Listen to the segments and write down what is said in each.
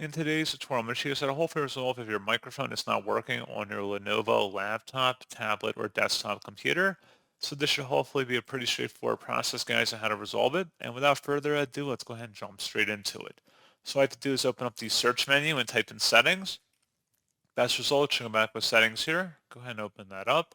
In today's tutorial, I'm going to show you how to hopefully resolve if your microphone is not working on your Lenovo laptop, tablet, or desktop computer. So this should hopefully be a pretty straightforward process, guys, on how to resolve it. And without further ado, let's go ahead and jump straight into it. So what I have to do is open up the search menu and type in settings. Best result, should go back with settings here. Go ahead and open that up.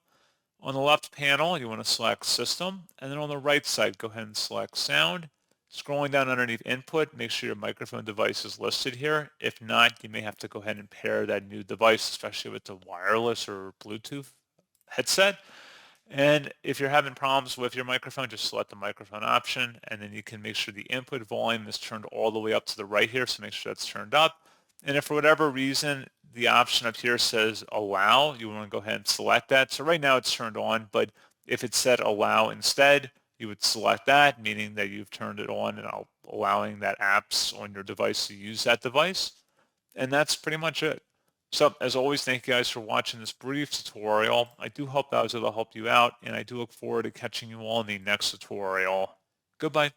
On the left panel, you want to select System, and then on the right side, go ahead and select Sound. Scrolling down underneath Input, make sure your microphone device is listed here. If not, you may have to go ahead and pair that new device, especially with the wireless or Bluetooth headset. And if you're having problems with your microphone, just select the microphone option, and then you can make sure the input volume is turned all the way up to the right here, so make sure that's turned up. And if for whatever reason the option up here says allow, you want to go ahead and select that. So right now it's turned on, but if it said allow instead, you would select that, meaning that you've turned it on and allowing that apps on your device to use that device. And that's pretty much it. So as always, thank you guys for watching this brief tutorial. I do hope that was able to help you out, and I do look forward to catching you all in the next tutorial. Goodbye.